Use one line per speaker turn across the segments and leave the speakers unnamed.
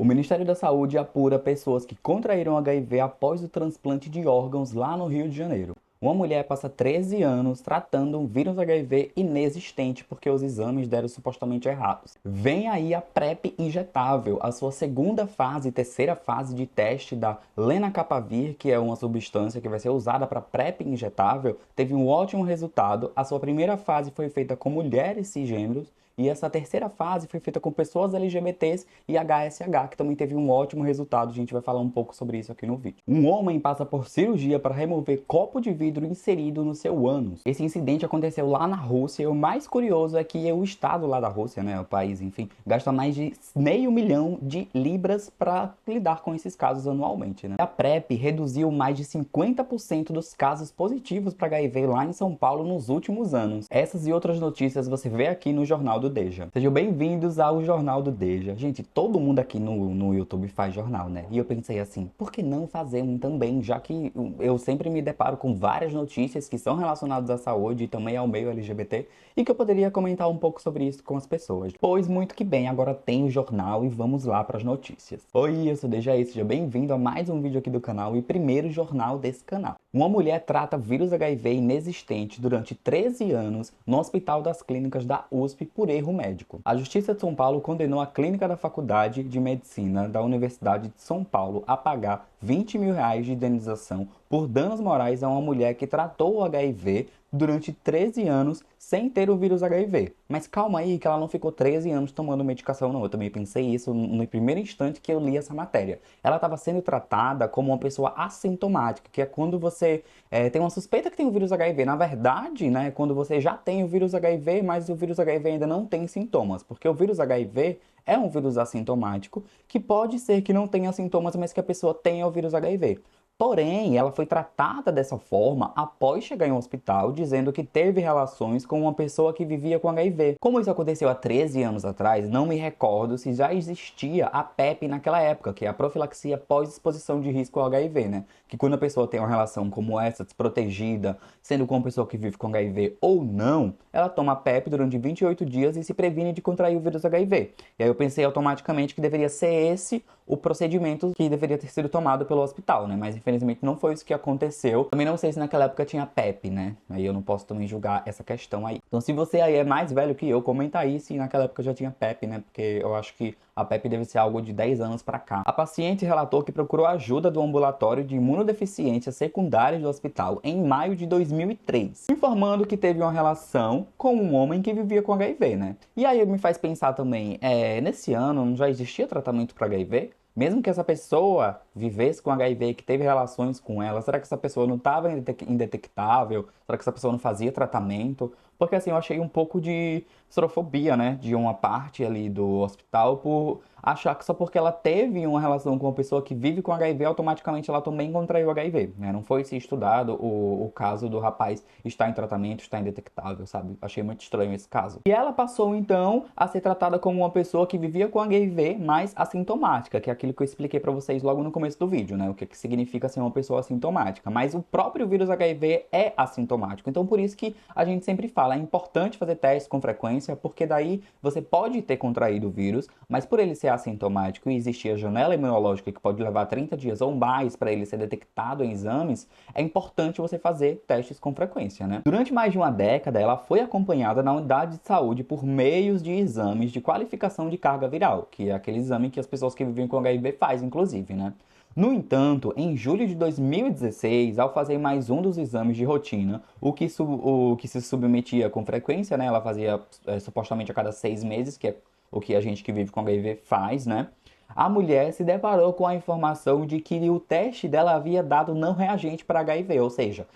O Ministério da Saúde apura pessoas que contraíram HIV após o transplante de órgãos lá no Rio de Janeiro. Uma mulher passa 13 anos tratando um vírus HIV inexistente porque os exames deram supostamente errados. Vem aí a PrEP injetável, a sua segunda fase, terceira fase de teste da lenacapavir, que é uma substância que vai ser usada para PrEP injetável, teve um ótimo resultado. A sua primeira fase foi feita com mulheres cisgêneros e essa terceira fase foi feita com pessoas LGBTs e HSH, que também teve um ótimo resultado. A gente vai falar um pouco sobre isso aqui no vídeo. Um homem passa por cirurgia para remover copo de vidro inserido no seu ânus. Esse incidente aconteceu lá na Rússia e o mais curioso é que o estado lá da Rússia, né, o país, enfim, gasta mais de meio milhão de libras para lidar com esses casos anualmente, né? A PrEP reduziu mais de 50% dos casos positivos para HIV lá em São Paulo nos últimos anos. Essas e outras notícias você vê aqui no Jornal do Deja. Sejam bem-vindos ao Jornal do Deja. Gente, todo mundo aqui no YouTube faz jornal, né? E eu pensei assim, por que não fazer um também? Já que eu sempre me deparo com várias notícias que são relacionadas à saúde e também ao meio LGBT e que eu poderia comentar um pouco sobre isso com as pessoas. Pois muito que bem, agora tem o jornal e vamos lá para as notícias. Oi, eu sou Dejaí, seja bem-vindo a mais um vídeo aqui do canal e primeiro jornal desse canal. Uma mulher trata vírus HIV inexistente durante 13 anos no Hospital das Clínicas da USP por erro médico. A Justiça de São Paulo condenou a clínica da Faculdade de Medicina da Universidade de São Paulo a pagar R$ 20 mil de indenização por danos morais a uma mulher que tratou o HIV durante 13 anos sem ter o vírus HIV. Mas calma aí que ela não ficou 13 anos tomando medicação não. Eu também pensei isso no primeiro instante que eu li essa matéria. Ela estava sendo tratada como uma pessoa assintomática, que é quando você tem uma suspeita que tem o vírus HIV. Na verdade, né, quando você já tem o vírus HIV, mas o vírus HIV ainda não tem sintomas, porque o vírus HIV é um vírus assintomático que pode ser que não tenha sintomas, mas que a pessoa tenha o vírus HIV. Porém, ela foi tratada dessa forma após chegar em um hospital dizendo que teve relações com uma pessoa que vivia com HIV. Como isso aconteceu há 13 anos atrás, não me recordo se já existia a PEP naquela época, que é a profilaxia pós-exposição de risco ao HIV, né? Que quando a pessoa tem uma relação como essa, desprotegida, sendo com uma pessoa que vive com HIV ou não, ela toma a PEP durante 28 dias e se previne de contrair o vírus HIV. E aí eu pensei automaticamente que deveria ser esse o procedimento que deveria ter sido tomado pelo hospital, né? Mas infelizmente não foi isso que aconteceu. Também não sei se naquela época tinha PEP, né? Aí eu não posso também julgar essa questão aí. Então se você aí é mais velho que eu, comenta aí se naquela época já tinha PEP, né? Porque eu acho que a PEP deve ser algo de 10 anos pra cá. A paciente relatou que procurou ajuda do ambulatório de imunodeficiência secundária do hospital em maio de 2003, informando que teve uma relação com um homem que vivia com HIV, né? E aí me faz pensar também, nesse ano já existia tratamento para HIV? Mesmo que essa pessoa vivesse com HIV, que teve relações com ela, será que essa pessoa não estava indetectável? Será que essa pessoa não fazia tratamento? Porque assim, eu achei um pouco de sorofobia, né, de uma parte ali do hospital por achar que só porque ela teve uma relação com uma pessoa que vive com HIV, automaticamente ela também contraiu HIV, né? Não foi se estudado o caso do rapaz estar em tratamento, estar indetectável, sabe? Achei muito estranho esse caso. E ela passou, então, a ser tratada como uma pessoa que vivia com HIV, mas assintomática, que é aquilo que eu expliquei pra vocês logo no começo do vídeo, né? O que significa ser uma pessoa assintomática. Mas o próprio vírus HIV é assintomático. Então, por isso que a gente sempre fala, é importante fazer testes com frequência, porque daí você pode ter contraído o vírus, mas por ele ser assintomático e existir a janela imunológica que pode levar 30 dias ou mais para ele ser detectado em exames, é importante você fazer testes com frequência, né? Durante mais de uma década, ela foi acompanhada na unidade de saúde por meios de exames de qualificação de carga viral, que é aquele exame que as pessoas que vivem com HIV fazem, inclusive, né? No entanto, em julho de 2016, ao fazer mais um dos exames de rotina, o que se submetia com frequência, né? Ela fazia supostamente a cada 6 meses, que é o que a gente que vive com HIV faz, né? A mulher se deparou com a informação de que o teste dela havia dado não reagente para HIV, ou seja,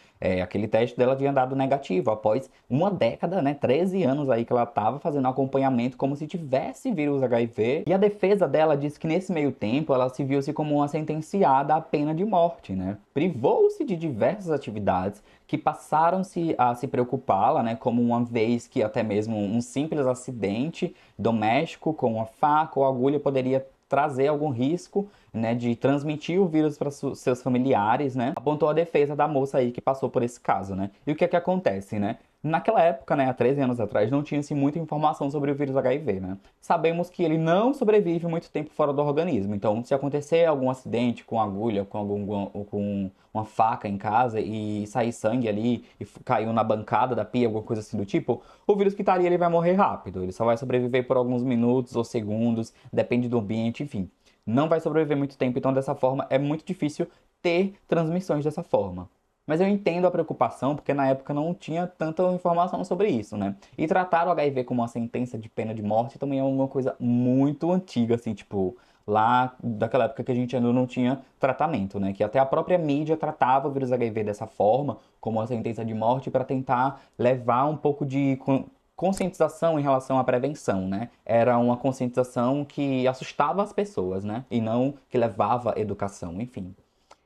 aquele teste dela tinha dado negativo após uma década, né, 13 anos aí que ela estava fazendo acompanhamento como se tivesse vírus HIV. E a defesa dela disse que nesse meio tempo ela se viu-se como uma sentenciada à pena de morte, né? Privou-se de diversas atividades que passaram-se a se preocupá-la, né, como uma vez que até mesmo um simples acidente doméstico com uma faca ou agulha poderia trazer algum risco, né, de transmitir o vírus para seus familiares, né? Apontou a defesa da moça aí que passou por esse caso, né? E o que é que acontece, né? Naquela época, né, há 13 anos atrás, não tinha-se muita informação sobre o vírus HIV, né? Sabemos que ele não sobrevive muito tempo fora do organismo. Então, se acontecer algum acidente com agulha, com uma faca em casa e sair sangue ali e caiu na bancada da pia, alguma coisa assim do tipo, o vírus que tá ali ele vai morrer rápido. Ele só vai sobreviver por alguns minutos ou segundos, depende do ambiente, enfim. Não vai sobreviver muito tempo, então dessa forma é muito difícil ter transmissões dessa forma. Mas eu entendo a preocupação, porque na época não tinha tanta informação sobre isso, né? E tratar o HIV como uma sentença de pena de morte também é uma coisa muito antiga, assim, tipo, lá daquela época que a gente ainda não tinha tratamento, né? Que até a própria mídia tratava o vírus HIV dessa forma, como uma sentença de morte, para tentar levar um pouco de conscientização em relação à prevenção, né? Era uma conscientização que assustava as pessoas, né? E não que levava educação, enfim.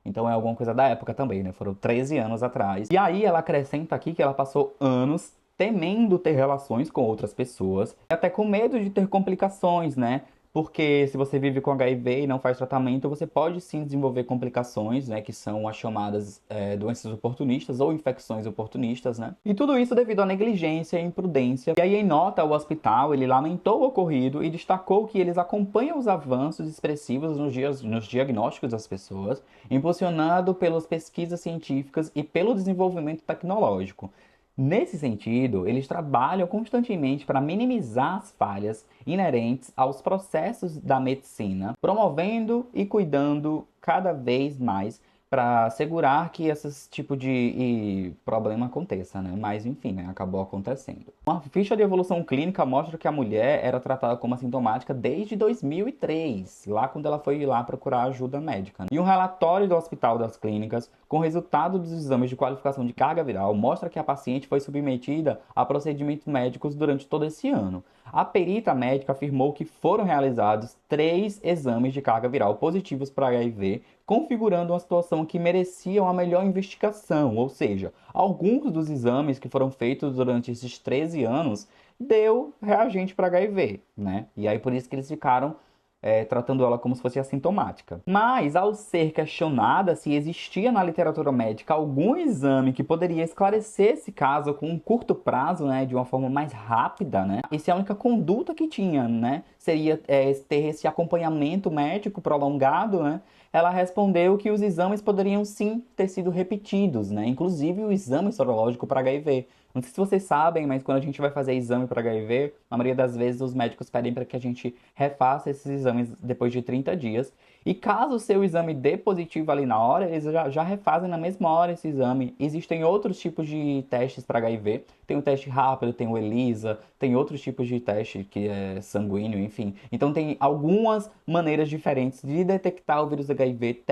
Então é alguma coisa da época também, né? Foram 13 anos atrás. E aí ela acrescenta aqui que ela passou anos temendo ter relações com outras pessoas, e até com medo de ter complicações, né? Porque se você vive com HIV e não faz tratamento, você pode sim desenvolver complicações, né? Que são as chamadas doenças oportunistas ou infecções oportunistas, né? E tudo isso devido à negligência e imprudência. E aí, em nota, o hospital, ele lamentou o ocorrido e destacou que eles acompanham os avanços expressivos nos diagnósticos das pessoas, impulsionado pelas pesquisas científicas e pelo desenvolvimento tecnológico. Nesse sentido, eles trabalham constantemente para minimizar as falhas inerentes aos processos da medicina, promovendo e cuidando cada vez mais para assegurar que esse tipo de problema aconteça, né? Mas enfim, né? Acabou acontecendo. Uma ficha de evolução clínica mostra que a mulher era tratada como assintomática desde 2003, lá quando ela foi lá procurar ajuda médica, né? E um relatório do Hospital das Clínicas, com resultado dos exames de qualificação de carga viral, mostra que a paciente foi submetida a procedimentos médicos durante todo esse ano. A perita médica afirmou que foram realizados 3 exames de carga viral positivos para HIV, configurando uma situação que merecia uma melhor investigação, ou seja, alguns dos exames que foram feitos durante esses 13 anos deu reagente para HIV, né? E aí por isso que eles ficaram tratando ela como se fosse assintomática. Mas, ao ser questionada se existia na literatura médica algum exame que poderia esclarecer esse caso com um curto prazo, né, de uma forma mais rápida, né, e se a única conduta que tinha, né, seria ter esse acompanhamento médico prolongado, né, ela respondeu que os exames poderiam sim ter sido repetidos, né, inclusive o exame sorológico para HIV. Não sei se vocês sabem, mas quando a gente vai fazer exame para HIV, na maioria das vezes os médicos pedem para que a gente refaça esses exames depois de 30 dias. E caso o seu exame dê positivo ali na hora, eles já refazem na mesma hora esse exame. Existem outros tipos de testes para HIV. Tem o teste rápido, tem o ELISA, tem outros tipos de teste que é sanguíneo, enfim. Então tem algumas maneiras diferentes de detectar o vírus HIV,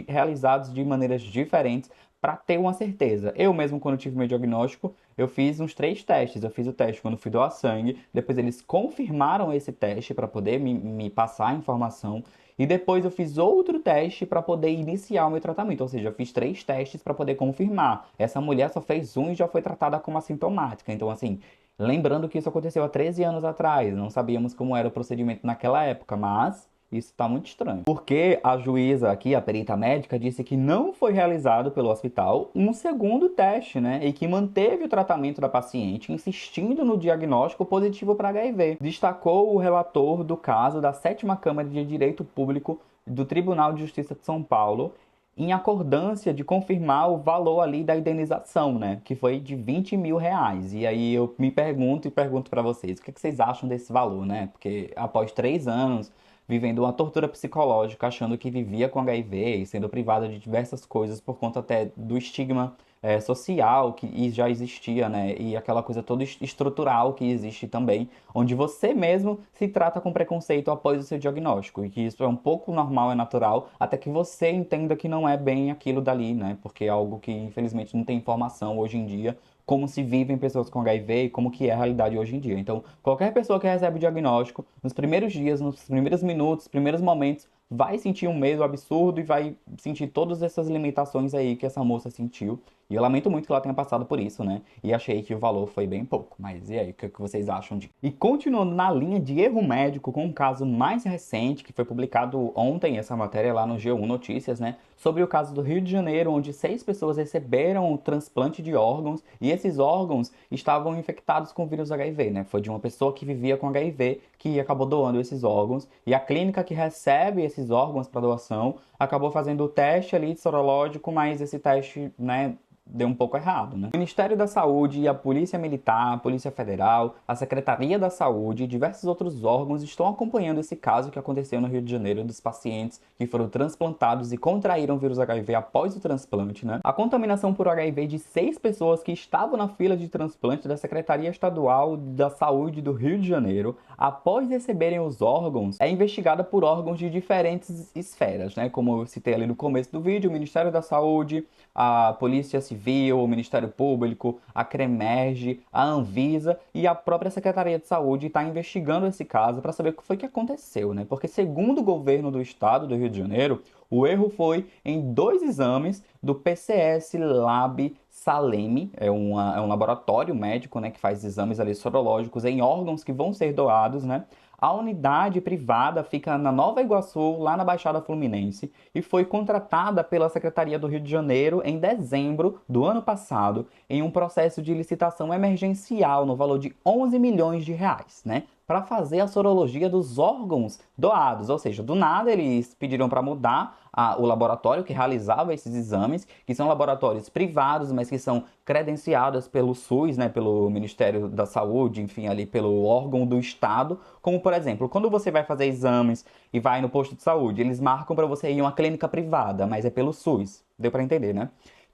realizados de maneiras diferentes para ter uma certeza. Eu mesmo, quando tive meu diagnóstico, eu fiz uns 3 testes. Eu fiz o teste quando fui doar sangue, depois eles confirmaram esse teste para poder me passar a informação, e depois eu fiz outro teste para poder iniciar o meu tratamento. Ou seja, eu fiz 3 testes para poder confirmar. Essa mulher só fez um e já foi tratada como assintomática. Então, assim, lembrando que isso aconteceu há 13 anos atrás, não sabíamos como era o procedimento naquela época, mas isso está muito estranho. Porque a juíza aqui, a perita médica, disse que não foi realizado pelo hospital um segundo teste, né? E que manteve o tratamento da paciente, insistindo no diagnóstico positivo para HIV. Destacou o relator do caso da 7ª Câmara de Direito Público do Tribunal de Justiça de São Paulo, em acordância de confirmar o valor ali da indenização, né? Que foi de 20 mil reais. E aí eu me pergunto e pergunto para vocês, o que vocês acham desse valor, né? Porque após 3 anos vivendo uma tortura psicológica, achando que vivia com HIV e sendo privada de diversas coisas por conta até do estigma social que já existia, né? E aquela coisa toda estrutural que existe também, onde você mesmo se trata com preconceito após o seu diagnóstico, e que isso é um pouco normal, é natural, até que você entenda que não é bem aquilo dali, né? Porque é algo que infelizmente não tem informação hoje em dia, como se vivem pessoas com HIV e como que é a realidade hoje em dia. Então, qualquer pessoa que recebe o diagnóstico, nos primeiros dias, nos primeiros minutos, primeiros momentos, vai sentir um medo absurdo e vai sentir todas essas limitações aí que essa moça sentiu. E eu lamento muito que ela tenha passado por isso, né? E achei que o valor foi bem pouco. Mas e aí, o que vocês acham disso? E continuando na linha de erro médico, com um caso mais recente, que foi publicado ontem, essa matéria lá no G1 Notícias, né? Sobre o caso do Rio de Janeiro, onde 6 pessoas receberam o transplante de órgãos e esses órgãos estavam infectados com o vírus HIV, né? Foi de uma pessoa que vivia com HIV que acabou doando esses órgãos e a clínica que recebe esses órgãos para doação acabou fazendo o teste ali sorológico, mas esse teste, né, deu um pouco errado, né? O Ministério da Saúde e a Polícia Militar, a Polícia Federal, a Secretaria da Saúde e diversos outros órgãos estão acompanhando esse caso que aconteceu no Rio de Janeiro dos pacientes que foram transplantados e contraíram o vírus HIV após o transplante, né? A contaminação por HIV de 6 pessoas que estavam na fila de transplante da Secretaria Estadual da Saúde do Rio de Janeiro, após receberem os órgãos, é investigada por órgãos de diferentes esferas, né? Como eu citei ali no começo do vídeo, o Ministério da Saúde, a Polícia Civil, o Ministério Público, a CREMERGE, a Anvisa e a própria Secretaria de Saúde está investigando esse caso para saber o que foi que aconteceu, né? Porque segundo o governo do estado do Rio de Janeiro, o erro foi em 2 exames do PCS Lab Salem, é um laboratório médico, né, que faz exames ali sorológicos em órgãos que vão ser doados, né? A unidade privada fica na Nova Iguaçu, lá na Baixada Fluminense, e foi contratada pela Secretaria do Rio de Janeiro em dezembro do ano passado, em um processo de licitação emergencial no valor de 11 milhões de reais, né? Para fazer a sorologia dos órgãos doados, ou seja, do nada eles pediram para mudar o laboratório que realizava esses exames, que são laboratórios privados, mas que são credenciados pelo SUS, né, pelo Ministério da Saúde, enfim, ali pelo órgão do Estado, como por exemplo, quando você vai fazer exames e vai no posto de saúde, eles marcam para você ir em uma clínica privada, mas é pelo SUS, deu para entender, né?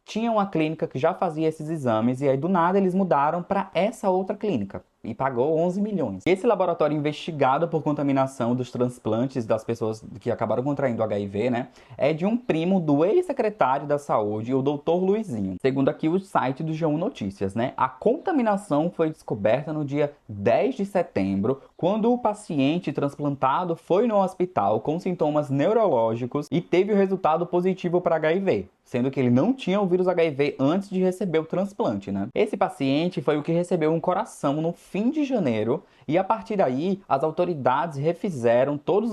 Tinha uma clínica que já fazia esses exames e aí do nada eles mudaram para essa outra clínica e pagou 11 milhões. Esse laboratório investigado por contaminação dos transplantes das pessoas que acabaram contraindo HIV, né, é de um primo do ex-secretário da Saúde, o Dr. Luizinho. Segundo aqui o site do G1 Notícias, né, a contaminação foi descoberta no dia 10 de setembro, quando o paciente transplantado foi no hospital com sintomas neurológicos e teve o resultado positivo para HIV, sendo que ele não tinha o vírus HIV antes de receber o transplante, né? Esse paciente foi o que recebeu um coração no fim de janeiro e a partir daí as autoridades refizeram todos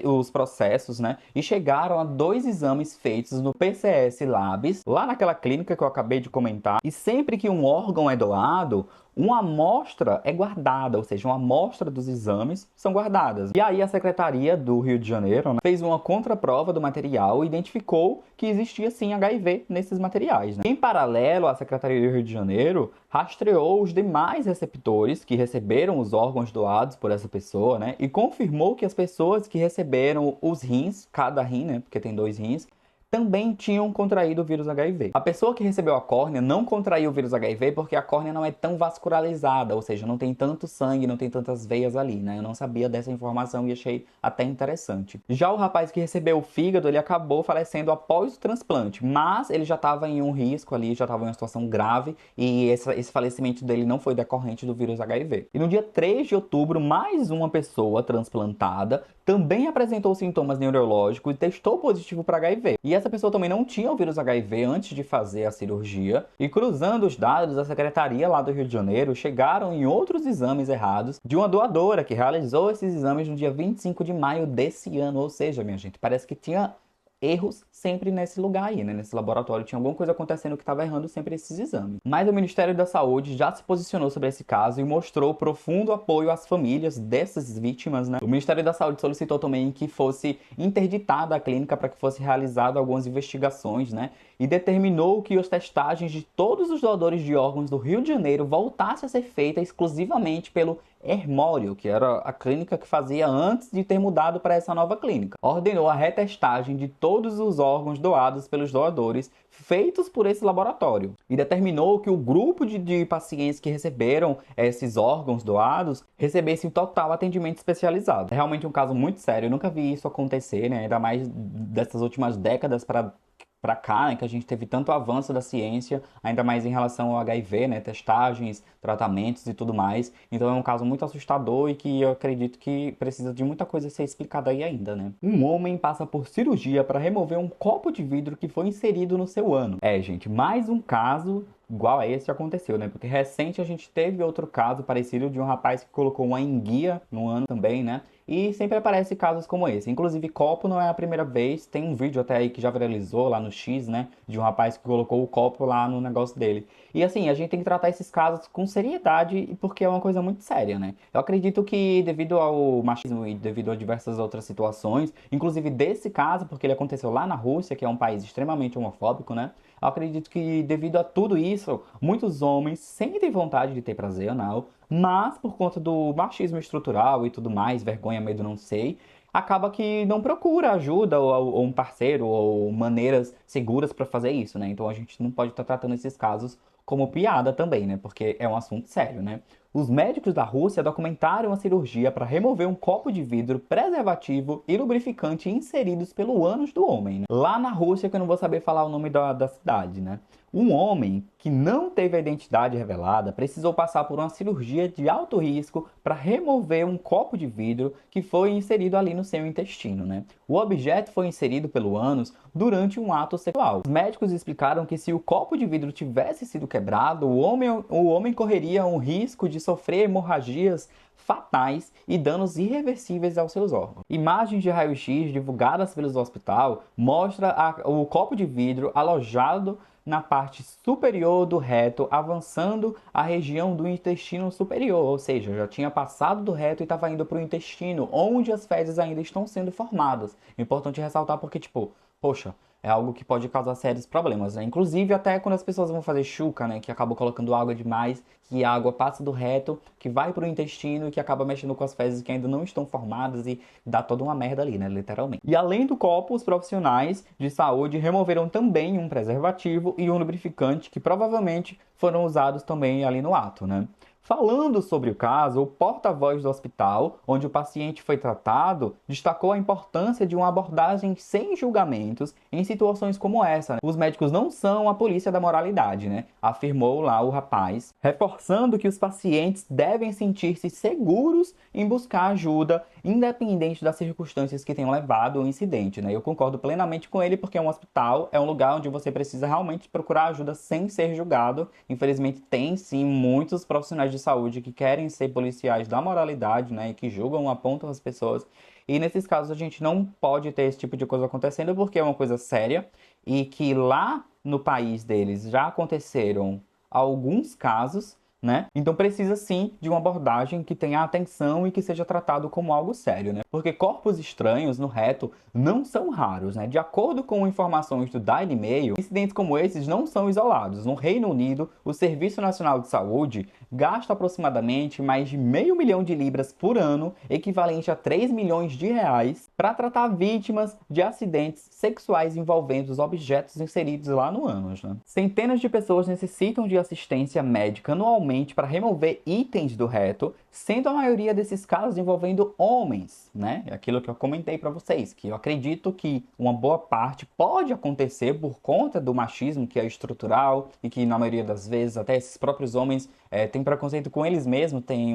os processos, né? E chegaram a 2 exames feitos no PCS Labs, lá naquela clínica que eu acabei de comentar. E sempre que um órgão é doado, uma amostra é guardada, ou seja, uma amostra dos exames são guardadas. E aí a Secretaria do Rio de Janeiro, né, fez uma contraprova do material e identificou que existia sim HIV nesses materiais, né? Em paralelo, a Secretaria do Rio de Janeiro rastreou os demais receptores que receberam os órgãos doados por essa pessoa, né? E confirmou que as pessoas que receberam os rins, cada rim, né? Porque tem 2 rins, também tinham contraído o vírus HIV. A pessoa que recebeu a córnea não contraiu o vírus HIV porque a córnea não é tão vascularizada, ou seja, não tem tanto sangue, não tem tantas veias ali, né? Eu não sabia dessa informação e achei até interessante. Já o rapaz que recebeu o fígado, ele acabou falecendo após o transplante, mas ele já estava em um risco ali, já estava em uma situação grave e esse falecimento dele não foi decorrente do vírus HIV. E no dia 3 de outubro, mais uma pessoa transplantada também apresentou sintomas neurológicos e testou positivo para HIV. E essa pessoa também não tinha o vírus HIV antes de fazer a cirurgia. E cruzando os dados da secretaria lá do Rio de Janeiro, chegaram em outros exames errados de uma doadora que realizou esses exames no dia 25 de maio desse ano. Ou seja, minha gente, parece que tinha erros sempre nesse lugar aí, né? Nesse laboratório tinha alguma coisa acontecendo que estava errando sempre esses exames. Mas o Ministério da Saúde já se posicionou sobre esse caso e mostrou profundo apoio às famílias dessas vítimas, né? O Ministério da Saúde solicitou também que fosse interditada a clínica para que fosse realizada algumas investigações, né? E determinou que as testagens de todos os doadores de órgãos do Rio de Janeiro voltassem a ser feitas exclusivamente pelo Hermório, que era a clínica que fazia antes de ter mudado para essa nova clínica. Ordenou a retestagem de todos os órgãos doados pelos doadores feitos por esse laboratório e determinou que o grupo de pacientes que receberam esses órgãos doados recebessem total atendimento especializado. É realmente um caso muito sério, eu nunca vi isso acontecer, né? Ainda mais dessas últimas décadas para para cá, né, que a gente teve tanto avanço da ciência, ainda mais em relação ao HIV, né, testagens, tratamentos e tudo mais. Então é um caso muito assustador e que eu acredito que precisa de muita coisa ser explicada aí ainda, né? Um homem passa por cirurgia para remover um copo de vidro que foi inserido no seu ânus. É, gente, mais um caso igual a esse aconteceu, né? Porque recente a gente teve outro caso parecido de um rapaz que colocou uma enguia no ânus também, né? E sempre aparece casos como esse. Inclusive, copo não é a primeira vez. Tem um vídeo até aí que já viralizou lá no X, né? De um rapaz que colocou o copo lá no negócio dele. E assim, a gente tem que tratar esses casos com seriedade, porque é uma coisa muito séria, né? Eu acredito que devido ao machismo e devido a diversas outras situações, inclusive desse caso, porque ele aconteceu lá na Rússia, que é um país extremamente homofóbico, né? Eu acredito que devido a tudo isso, muitos homens sentem vontade de ter prazer anal, mas por conta do machismo estrutural e tudo mais, vergonha, medo, não sei, acaba que não procura ajuda ou um parceiro ou maneiras seguras para fazer isso, né? Então a gente não pode estar tratando esses casos como piada também, né? Porque é um assunto sério, né? Os médicos da Rússia documentaram a cirurgia para remover um copo de vidro, preservativo e lubrificante inseridos pelo ânus do homem, né? Lá na Rússia, que eu não vou saber falar o nome da cidade, né? Um homem que não teve a identidade revelada precisou passar por uma cirurgia de alto risco para remover um copo de vidro que foi inserido ali no seu intestino, né? O objeto foi inserido pelo ânus durante um ato sexual. Os médicos explicaram que se o copo de vidro tivesse sido quebrado, o homem correria um risco de sofrer hemorragias fatais e danos irreversíveis aos seus órgãos. Imagens de raio-x divulgadas pelo hospital mostram o copo de vidro alojado na parte superior do reto, avançando a região do intestino superior, ou seja, já tinha passado do reto e estava indo para o intestino, onde as fezes ainda estão sendo formadas. Importante ressaltar porque, tipo, poxa, é algo que pode causar sérios problemas, né? Inclusive, até quando as pessoas vão fazer chuca, né? Que acabam colocando água demais, que a água passa do reto, que vai para o intestino e que acaba mexendo com as fezes que ainda não estão formadas e dá toda uma merda ali, né? Literalmente. E além do copo, os profissionais de saúde removeram também um preservativo e um lubrificante que provavelmente foram usados também ali no ato, né? Falando sobre o caso, o porta-voz do hospital, onde o paciente foi tratado, destacou a importância de uma abordagem sem julgamentos em situações como essa, né? Os médicos não são a polícia da moralidade, né? Afirmou lá o rapaz, reforçando que os pacientes devem sentir-se seguros em buscar ajuda, independente das circunstâncias que tenham levado ao incidente, né? Eu concordo plenamente com ele, porque um hospital é um lugar onde você precisa realmente procurar ajuda sem ser julgado. Infelizmente, tem sim muitos profissionais de saúde que querem ser policiais da moralidade, né, e que julgam, apontam as pessoas. E nesses casos a gente não pode ter esse tipo de coisa acontecendo porque é uma coisa séria e que lá no país deles já aconteceram alguns casos, né? Então precisa sim de uma abordagem que tenha atenção e que seja tratado como algo sério, né? Porque corpos estranhos no reto não são raros, né? De acordo com informações do Daily Mail, incidentes como esses não são isolados. No Reino Unido, o Serviço Nacional de Saúde gasta aproximadamente mais de $500.000 por ano, equivalente a 3 milhões de reais, para tratar vítimas de acidentes sexuais envolvendo os objetos inseridos lá no ânus, né? Centenas de pessoas necessitam de assistência médica anualmente para remover itens do reto, sendo a maioria desses casos envolvendo homens, né? É aquilo que eu comentei para vocês, que eu acredito que uma boa parte pode acontecer por conta do machismo que é estrutural e que na maioria das vezes até esses próprios homens têm preconceito com eles mesmos, têm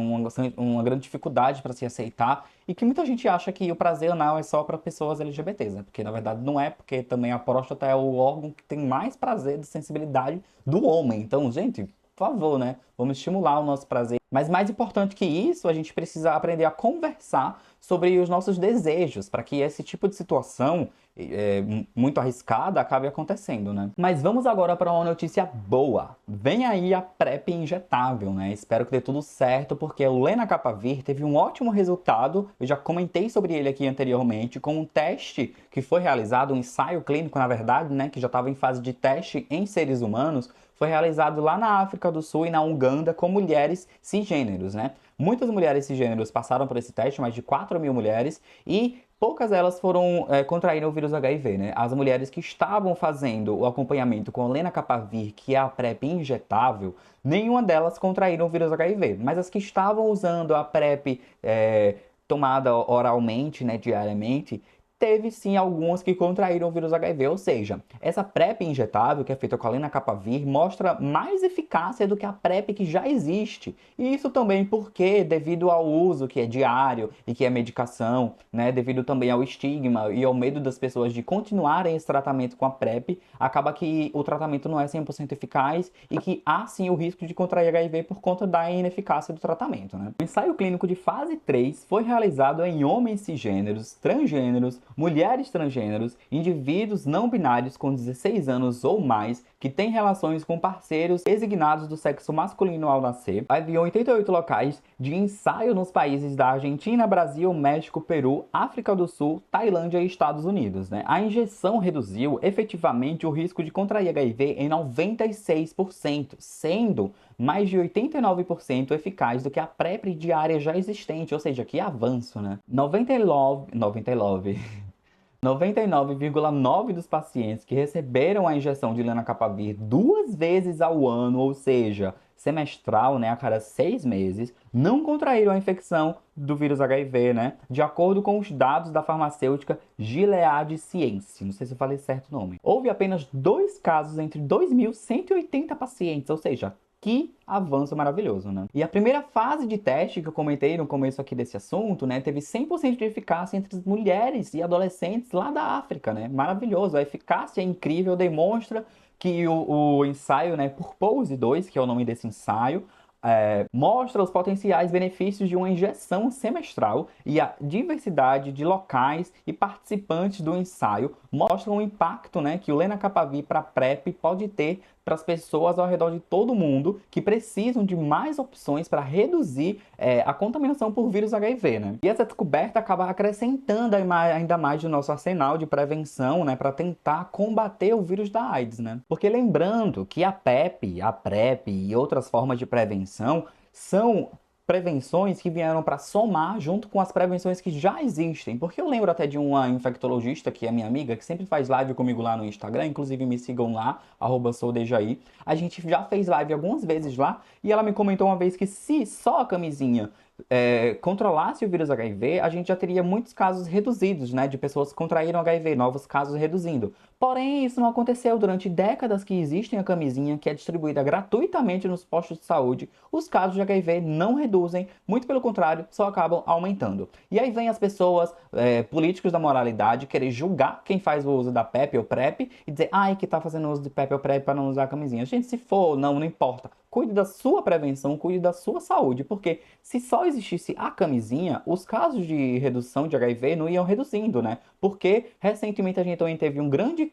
uma grande dificuldade para se aceitar e que muita gente acha que o prazer anal é só para pessoas LGBTs, né? Porque na verdade não é, porque também a próstata é o órgão que tem mais prazer de sensibilidade do homem. Então, gente, por favor, né? Vamos estimular o nosso prazer. Mas mais importante que isso, a gente precisa aprender a conversar sobre os nossos desejos, para que esse tipo de situação muito arriscada acabe acontecendo, né? Mas vamos agora para uma notícia boa. Vem aí a PrEP injetável, né? Espero que dê tudo certo, porque o lenacapavir teve um ótimo resultado. Eu já comentei sobre ele aqui anteriormente, com um teste que foi realizado, um ensaio clínico, na verdade, né? Que já estava em fase de teste em seres humanos. Foi realizado lá na África do Sul e na Uganda com mulheres cisgêneros, né? Muitas mulheres cisgêneros passaram por esse teste, mais de 4.000 mulheres, e poucas delas foram contraíram o vírus HIV, né? As mulheres que estavam fazendo o acompanhamento com lenacapavir, que é a PrEP injetável, nenhuma delas contraíram o vírus HIV, mas as que estavam usando a PrEP tomada oralmente, né, diariamente, teve sim algumas que contraíram o vírus HIV, ou seja, essa PrEP injetável, que é feita com a lenacapavir, mostra mais eficácia do que a PrEP que já existe. E isso também porque, devido ao uso que é diário e que é medicação, né, devido também ao estigma e ao medo das pessoas de continuarem esse tratamento com a PrEP, acaba que o tratamento não é 100% eficaz e que há sim o risco de contrair HIV por conta da ineficácia do tratamento, né? O ensaio clínico de fase 3 foi realizado em homens cisgêneros, transgêneros, mulheres transgêneros, indivíduos não binários com 16 anos ou mais que têm relações com parceiros designados do sexo masculino ao nascer. Havia 88 locais de ensaio nos países da Argentina, Brasil, México, Peru, África do Sul, Tailândia e Estados Unidos, né? A injeção reduziu efetivamente o risco de contrair HIV em 96%, sendo mais de 89% eficaz do que a PrEP diária já existente, ou seja, que avanço, né? 99,9% dos pacientes que receberam a injeção de lenacapavir 2 vezes ao ano, ou seja, semestral, né, a cada 6 meses, não contraíram a infecção do vírus HIV, né, de acordo com os dados da farmacêutica Gilead Sciences. Não sei se eu falei certo o nome. Houve apenas 2 casos entre 2.180 pacientes, ou seja, que avanço maravilhoso, né? E a primeira fase de teste que eu comentei no começo aqui desse assunto, né, teve 100% de eficácia entre as mulheres e adolescentes lá da África, né? Maravilhoso. A eficácia é incrível, demonstra que o ensaio, né, Purpose 2, que é o nome desse ensaio, mostra os potenciais benefícios de uma injeção semestral e a diversidade de locais e participantes do ensaio mostram o impacto, né, que o lenacapavir para PrEP pode ter para as pessoas ao redor de todo mundo que precisam de mais opções para reduzir a contaminação por vírus HIV, né? E essa descoberta acaba acrescentando ainda mais no nosso arsenal de prevenção, né, para tentar combater o vírus da AIDS, né? Porque lembrando que a PEP, a PrEP e outras formas de prevenção são prevenções que vieram para somar junto com as prevenções que já existem. Porque eu lembro até de uma infectologista, que é minha amiga, que sempre faz live comigo lá no Instagram, inclusive me sigam lá, @soudejaí. A gente já fez live algumas vezes lá, e ela me comentou uma vez que se só a camisinha controlasse o vírus HIV, a gente já teria muitos casos reduzidos, né, de pessoas que contraíram HIV, novos casos reduzindo. Porém, isso não aconteceu. Durante décadas que existem a camisinha, que é distribuída gratuitamente nos postos de saúde, os casos de HIV não reduzem, muito pelo contrário, só acabam aumentando. E aí vem as pessoas, políticos da moralidade, querer julgar quem faz o uso da PEP ou PrEP e dizer, ai, que tá fazendo uso de PEP ou PrEP para não usar a camisinha. Gente, se for, não importa. Cuide da sua prevenção, cuide da sua saúde, porque se só existisse a camisinha, os casos de redução de HIV não iam reduzindo, né? Porque recentemente a gente também teve uma grande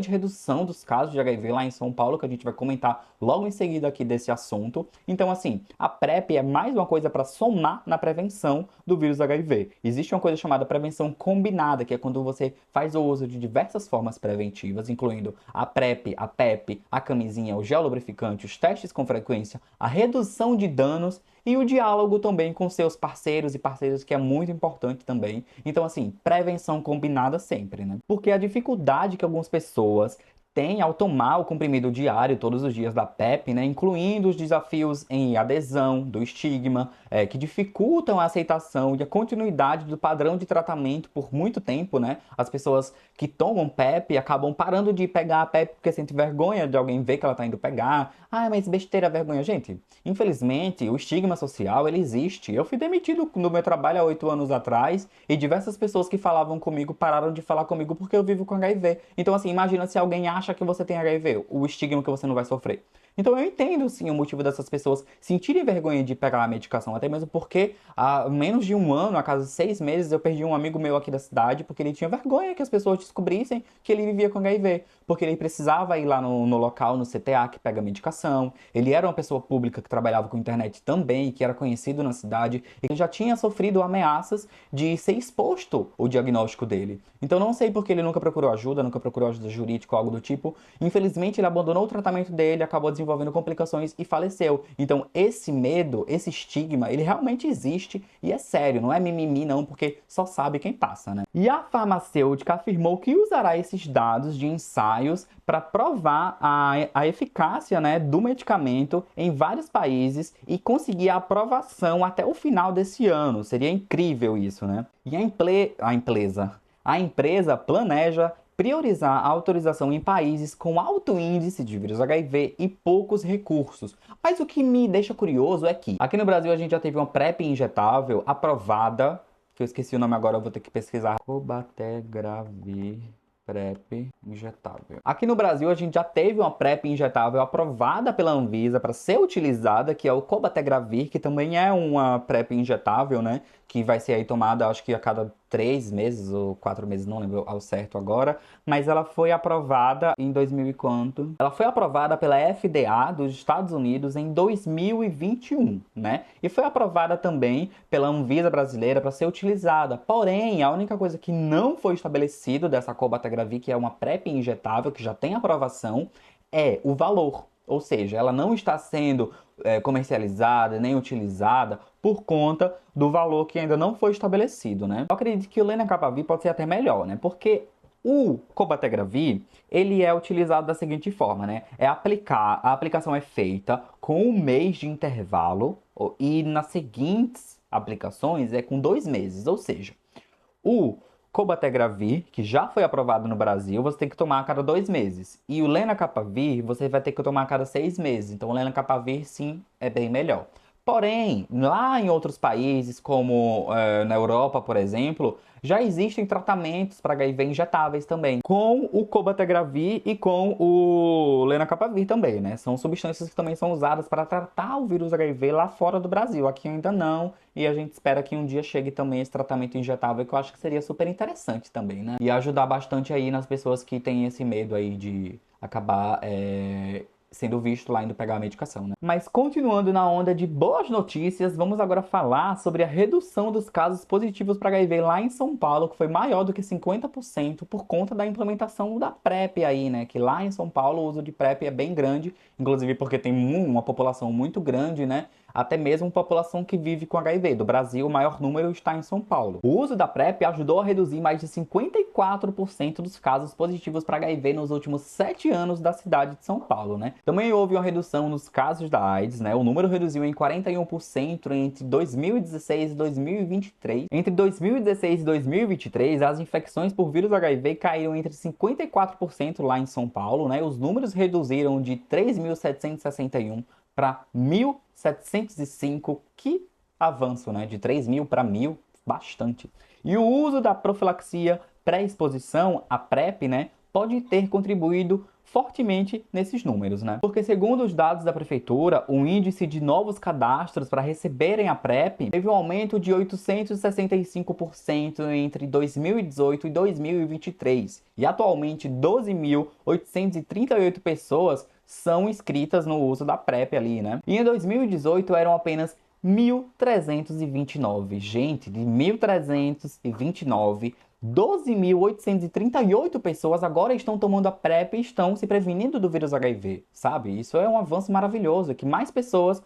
redução dos casos de HIV lá em São Paulo, que a gente vai comentar logo em seguida aqui desse assunto. Então, assim, a PrEP é mais uma coisa para somar na prevenção do vírus HIV. Existe uma coisa chamada prevenção combinada, que é quando você faz o uso de diversas formas preventivas, incluindo a PrEP, a PEP, a camisinha, o gel lubrificante, os testes com frequência, a redução de danos e o diálogo também com seus parceiros e parceiras, que é muito importante também. Então, assim, prevenção combinada sempre, né? Porque a dificuldade que algumas pessoas têm ao tomar o comprimido diário todos os dias da PEP, né, incluindo os desafios em adesão, do estigma, que dificultam a aceitação e a continuidade do padrão de tratamento por muito tempo, né? As pessoas que tomam PEP acabam parando de pegar a PEP porque sentem vergonha de alguém ver que ela está indo pegar. Ah, mas besteira, vergonha. Gente, infelizmente, o estigma social, ele existe. Eu fui demitido no meu trabalho há 8 anos atrás e diversas pessoas que falavam comigo pararam de falar comigo porque eu vivo com HIV. Então, assim, imagina se alguém acha que você tem HIV, o estigma que você não vai sofrer. Então eu entendo sim o motivo dessas pessoas sentirem vergonha de pegar a medicação, até mesmo porque há menos de um ano, a cada 6 meses, eu perdi um amigo meu aqui da cidade porque ele tinha vergonha que as pessoas descobrissem que ele vivia com HIV, porque ele precisava ir lá no local, no CTA, que pega medicação. Ele era uma pessoa pública que trabalhava com internet também, que era conhecido na cidade, e que já tinha sofrido ameaças de ser exposto o diagnóstico dele. Então não sei porque ele nunca procurou ajuda jurídica ou algo do tipo. Infelizmente ele abandonou o tratamento dele, acabou desenvolvendo complicações e faleceu. Então esse medo, esse estigma, ele realmente existe e é sério, não é mimimi não, porque só sabe quem passa, né? E a farmacêutica afirmou que usará esses dados de ensaios para provar a eficácia, né, do medicamento em vários países e conseguir a aprovação até o final desse ano. Seria incrível isso, né? E a empresa A empresa planeja priorizar a autorização em países com alto índice de vírus HIV e poucos recursos. Mas o que me deixa curioso é que aqui no Brasil a gente já teve uma PrEP injetável aprovada, que eu esqueci o nome agora, eu vou ter que pesquisar. Cobategravir PrEP injetável. Aqui no Brasil a gente já teve uma PrEP injetável aprovada pela Anvisa para ser utilizada, que é o Cobategravir, que também é uma PrEP injetável, né? Que vai ser aí tomada, acho que a cada 3 meses ou 4 meses, não lembro ao certo agora, mas ela foi aprovada em 2000 e quanto? Ela foi aprovada pela FDA dos Estados Unidos em 2021, né? E foi aprovada também pela Anvisa brasileira para ser utilizada. Porém, a única coisa que não foi estabelecido dessa Cobategravir, que é uma PrEP injetável que já tem aprovação, é o valor. Ou seja, ela não está sendo comercializada nem utilizada por conta do valor que ainda não foi estabelecido, né? Eu acredito que o lenacapavir pode ser até melhor, né? Porque o Cobategravir, ele é utilizado da seguinte forma, né? A aplicação é feita com um mês de intervalo e nas seguintes aplicações é com 2 meses, ou seja, o Cobategravir, que já foi aprovado no Brasil, você tem que tomar a cada 2 meses. E o lenacapavir, você vai ter que tomar a cada 6 meses. Então, o lenacapavir, sim, é bem melhor. Porém, lá em outros países, como na Europa, por exemplo, já existem tratamentos para HIV injetáveis também, com o Cobategravir e com o lenacapavir também, né? São substâncias que também são usadas para tratar o vírus HIV lá fora do Brasil. Aqui ainda não, e a gente espera que um dia chegue também esse tratamento injetável, que eu acho que seria super interessante também, né? E ajudar bastante aí nas pessoas que têm esse medo aí de acabar sendo visto lá indo pegar a medicação, né? Mas continuando na onda de boas notícias, vamos agora falar sobre a redução dos casos positivos para HIV lá em São Paulo, que foi maior do que 50% por conta da implementação da PrEP aí, né? Que lá em São Paulo o uso de PrEP é bem grande, inclusive porque tem uma população muito grande, né? Até mesmo população que vive com HIV. Do Brasil, o maior número está em São Paulo. O uso da PrEP ajudou a reduzir mais de 54% dos casos positivos para HIV nos últimos 7 anos da cidade de São Paulo, né? Também houve uma redução nos casos da AIDS, né? O número reduziu em 41% entre 2016 e 2023. Entre 2016 e 2023, as infecções por vírus HIV caíram entre 54% lá em São Paulo, né? Os números reduziram de 3.761 para 1.705, que avanço, né? De 3.000 para 1.000, bastante. E o uso da profilaxia pré-exposição, a PrEP, né? Pode ter contribuído fortemente nesses números, né? Porque segundo os dados da prefeitura, o índice de novos cadastros para receberem a PrEP teve um aumento de 865% entre 2018 e 2023. E atualmente 12.838 pessoas são inscritas no uso da PrEP ali, né? E em 2018 eram apenas 1.329. Gente, de 1.329, 12.838 pessoas agora estão tomando a PrEP e estão se prevenindo do vírus HIV, sabe? Isso é um avanço maravilhoso, que mais pessoas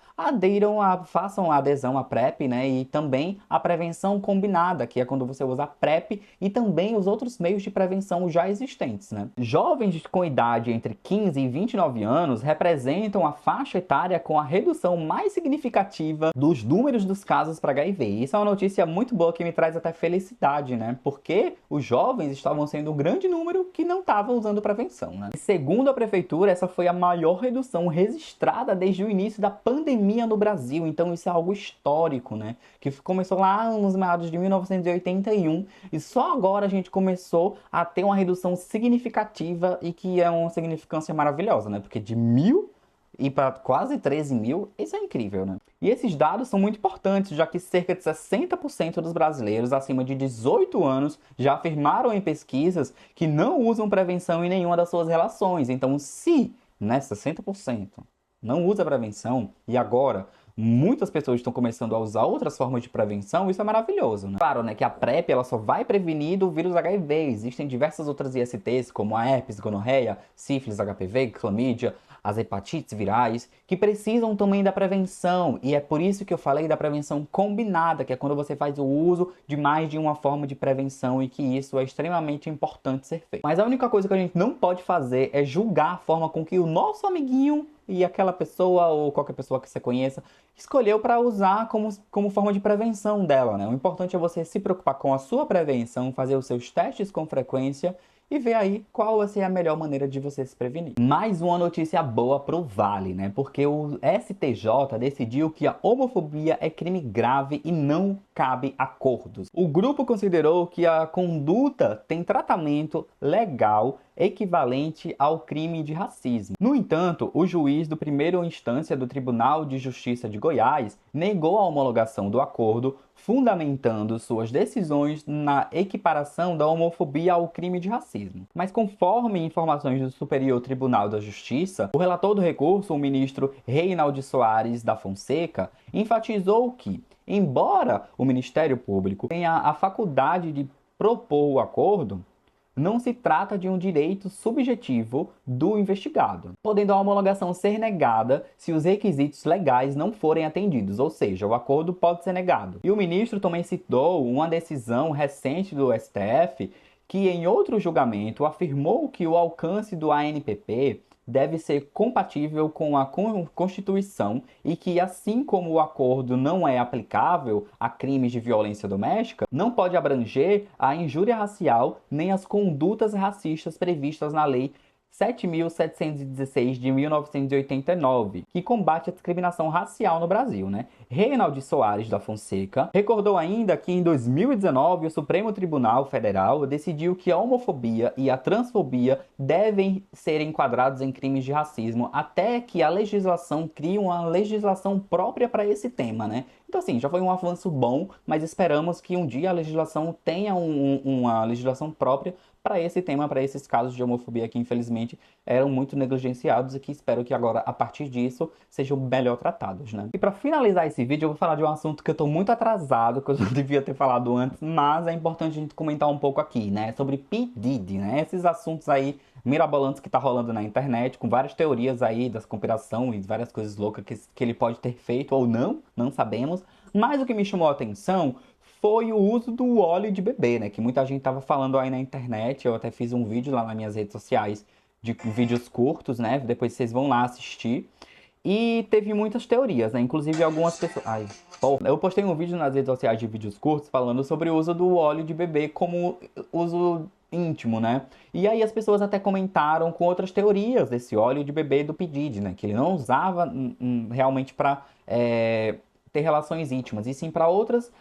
façam a adesão à PrEP, né? E também a prevenção combinada, que é quando você usa a PrEP e também os outros meios de prevenção já existentes, né? Jovens com idade entre 15 e 29 anos representam a faixa etária com a redução mais significativa dos números dos casos para HIV. Isso é uma notícia muito boa que me traz até felicidade, né? Porque os jovens estavam sendo um grande número que não estavam usando prevenção, né? E segundo a prefeitura, essa foi a maior redução registrada desde o início da pandemia no Brasil. Então isso é algo histórico, né? Que começou lá nos meados de 1981 e só agora a gente começou a ter uma redução significativa e que é uma significância maravilhosa, né? Porque de 1.000 e para quase 13.000, isso é incrível, né? E esses dados são muito importantes, já que cerca de 60% dos brasileiros acima de 18 anos já afirmaram em pesquisas que não usam prevenção em nenhuma das suas relações. Então, se, né, 60% não usa prevenção e agora muitas pessoas estão começando a usar outras formas de prevenção, isso é maravilhoso, né? Claro, né, que a PrEP ela só vai prevenir do vírus HIV. Existem diversas outras ISTs, como a herpes, gonorreia, sífilis, HPV, clamídia, as hepatites virais, que precisam também da prevenção. E é por isso que eu falei da prevenção combinada, que é quando você faz o uso de mais de uma forma de prevenção e que isso é extremamente importante ser feito. Mas a única coisa que a gente não pode fazer é julgar a forma com que o nosso amiguinho e aquela pessoa ou qualquer pessoa que você conheça escolheu para usar como forma de prevenção dela, né? O importante é você se preocupar com a sua prevenção, fazer os seus testes com frequência e ver aí qual vai ser a melhor maneira de você se prevenir. Mais uma notícia boa pro Vale, né? Porque o STJ decidiu que a homofobia é crime grave e não cabe acordos. O grupo considerou que a conduta tem tratamento legal equivalente ao crime de racismo. No entanto, o juiz do primeira instância do Tribunal de Justiça de Goiás negou a homologação do acordo, fundamentando suas decisões na equiparação da homofobia ao crime de racismo. Mas conforme informações do Superior Tribunal da Justiça, o relator do recurso, o ministro Reinaldo Soares da Fonseca, enfatizou que, embora o Ministério Público tenha a faculdade de propor o acordo, não se trata de um direito subjetivo do investigado, podendo a homologação ser negada se os requisitos legais não forem atendidos, ou seja, o acordo pode ser negado. E o ministro também citou uma decisão recente do STF que, em outro julgamento, afirmou que o alcance do ANPP deve ser compatível com a Constituição e que, assim como o acordo não é aplicável a crimes de violência doméstica, não pode abranger a injúria racial nem as condutas racistas previstas na Lei 7.716 de 1989, que combate a discriminação racial no Brasil, né? Reinaldo Soares da Fonseca recordou ainda que em 2019 o Supremo Tribunal Federal decidiu que a homofobia e a transfobia devem ser enquadrados em crimes de racismo até que a legislação crie uma legislação própria para esse tema, né? Então, assim, já foi um avanço bom, mas esperamos que um dia a legislação tenha uma legislação própria para esse tema, para esses casos de homofobia que, infelizmente, eram muito negligenciados e que espero que agora, a partir disso, sejam melhor tratados, né? E para finalizar esse vídeo, eu vou falar de um assunto que eu tô muito atrasado, que eu já devia ter falado antes, mas é importante a gente comentar um pouco aqui, né? Sobre P. Diddy, né? Esses assuntos aí mirabolantes que tá rolando na internet, com várias teorias aí das conspiração e várias coisas loucas que ele pode ter feito ou não, não sabemos. Mas o que me chamou a atenção foi o uso do óleo de bebê, né? Que muita gente tava falando aí na internet. Eu até fiz um vídeo lá nas minhas redes sociais de vídeos curtos, né? Depois vocês vão lá assistir. E teve muitas teorias, né? Inclusive algumas pessoas... Ai, porra. Eu postei um vídeo nas redes sociais de vídeos curtos falando sobre o uso do óleo de bebê como uso íntimo, né? E aí as pessoas até comentaram com outras teorias desse óleo de bebê do P. Diddy, né? Que ele não usava realmente para ter relações íntimas, e sim para outras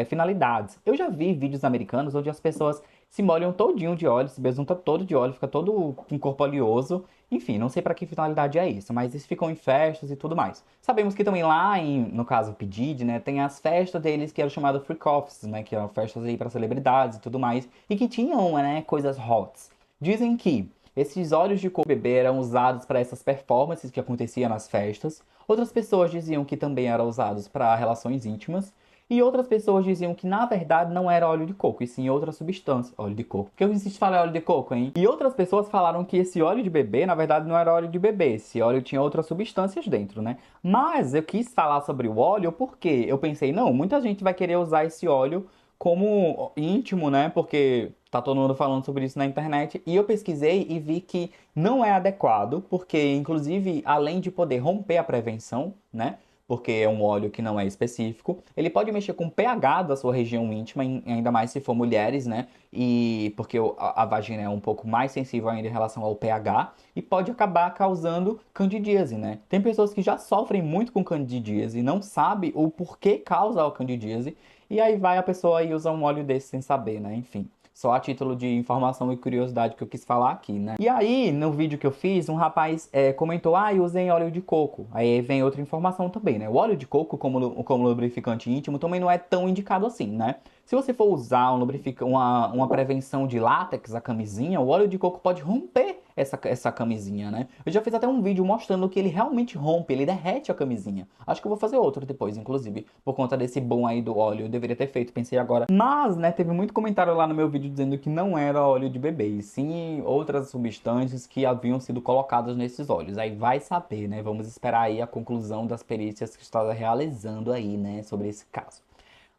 finalidades. Eu já vi vídeos americanos onde as pessoas se molham todinho de óleo, se besunta todo de óleo, fica todo com corpo oleoso. Enfim, não sei para que finalidade é isso, mas eles ficam em festas e tudo mais. Sabemos que também lá, no caso P. Diddy, né, tem as festas deles que eram chamadas freak offs, né, que eram festas aí para celebridades e tudo mais, e que tinham, né, coisas hots. Dizem que esses óleos de coco bebê eram usados para essas performances que aconteciam nas festas. Outras pessoas diziam que também eram usados para relações íntimas. E outras pessoas diziam que na verdade não era óleo de coco, e sim outra substância. Óleo de coco. Porque eu insisto em falar óleo de coco, hein? E outras pessoas falaram que esse óleo de bebê, na verdade, não era óleo de bebê. Esse óleo tinha outras substâncias dentro, né? Mas eu quis falar sobre o óleo porque eu pensei, não, muita gente vai querer usar esse óleo como íntimo, né? Porque tá todo mundo falando sobre isso na internet. E eu pesquisei e vi que não é adequado, porque, inclusive, além de poder romper a prevenção, né? Porque é um óleo que não é específico. Ele pode mexer com o pH da sua região íntima, ainda mais se for mulheres, né? E porque a vagina é um pouco mais sensível ainda em relação ao pH e pode acabar causando candidíase, né? Tem pessoas que já sofrem muito com candidíase e não sabem o porquê causa a candidíase, e aí vai a pessoa e usa um óleo desse sem saber, né? Enfim. Só a título de informação e curiosidade que eu quis falar aqui, né? E aí, no vídeo que eu fiz, um rapaz comentou, eu usei óleo de coco. Aí vem outra informação também, né? O óleo de coco como lubrificante íntimo também não é tão indicado assim, né? Se você for usar uma prevenção de látex, a camisinha, o óleo de coco pode romper essa camisinha, né? Eu já fiz até um vídeo mostrando que ele realmente rompe, ele derrete a camisinha. Acho que eu vou fazer outro depois, inclusive, por conta desse boom aí do óleo. Eu deveria ter feito, pensei agora. Mas, né, teve muito comentário lá no meu vídeo dizendo que não era óleo de bebê, e sim outras substâncias que haviam sido colocadas nesses óleos. Aí vai saber, né? Vamos esperar aí a conclusão das perícias que está realizando aí, né, sobre esse caso.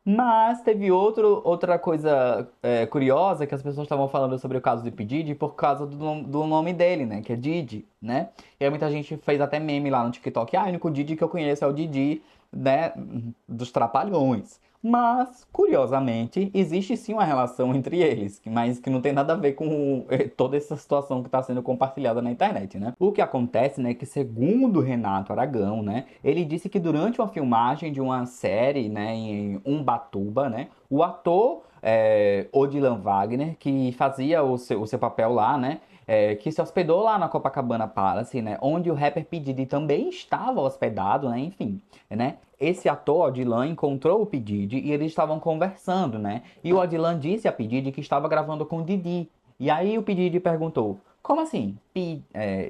Mas teve outra coisa curiosa que as pessoas estavam falando sobre o caso de P. Diddy por causa do nome dele, né? Que é Diddy, né? E aí muita gente fez até meme lá no TikTok. Ah, o único Diddy que eu conheço é o Didi, né? Dos Trapalhões. Mas, curiosamente, existe sim uma relação entre eles, mas que não tem nada a ver com toda essa situação que está sendo compartilhada na internet, né? O que acontece, né, que segundo Renato Aragão, né, ele disse que durante uma filmagem de uma série, né, em Umbatuba, né, o ator Odilon Wagner, que fazia o seu papel lá, né, que se hospedou lá na Copacabana Palace, né, onde o rapper P. Diddy também estava hospedado, né, enfim, né, esse ator, Odilon, encontrou o P. Diddy e eles estavam conversando, né? E o Odilon disse a P. Diddy que estava gravando com o Didi. E aí o P. Diddy perguntou, como assim?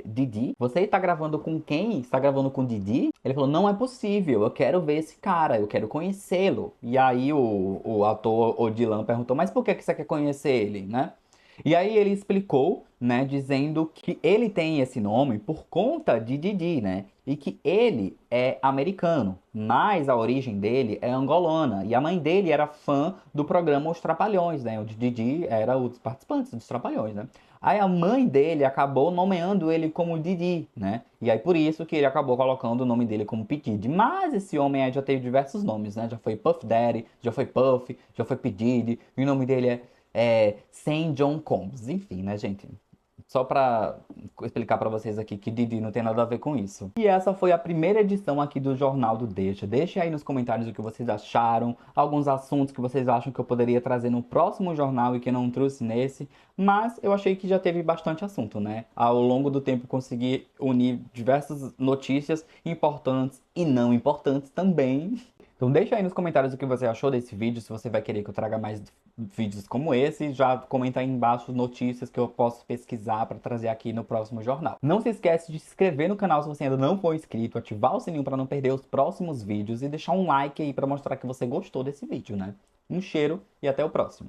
Didi? Você está gravando com quem? Está gravando com Didi? Ele falou, não é possível, eu quero ver esse cara, eu quero conhecê-lo. E aí o ator Odilon perguntou, mas por que você quer conhecer ele, né? E aí ele explicou, né, dizendo que ele tem esse nome por conta de Didi, né? E que ele é americano, mas a origem dele é angolana. E a mãe dele era fã do programa Os Trapalhões, né? Onde Didi era um dos participantes dos Trapalhões, né? Aí a mãe dele acabou nomeando ele como Didi, né? E aí por isso que ele acabou colocando o nome dele como P. Diddy. Mas esse homem aí já teve diversos nomes, né? Já foi Puff Daddy, já foi Puff, já foi P. Diddy. E o nome dele é Saint John Combs. Enfim, né, gente? Só pra explicar pra vocês aqui que Didi não tem nada a ver com isso. E essa foi a primeira edição aqui do Jornal do Deixa. Deixe aí nos comentários o que vocês acharam, alguns assuntos que vocês acham que eu poderia trazer no próximo jornal e que não trouxe nesse. Mas eu achei que já teve bastante assunto, né? Ao longo do tempo consegui unir diversas notícias importantes e não importantes também. Então deixa aí nos comentários o que você achou desse vídeo, se você vai querer que eu traga mais vídeos como esse, já comenta aí embaixo notícias que eu posso pesquisar para trazer aqui no próximo jornal. Não se esquece de se inscrever no canal se você ainda não for inscrito, ativar o sininho para não perder os próximos vídeos e deixar um like aí para mostrar que você gostou desse vídeo, né? Um cheiro e até o próximo.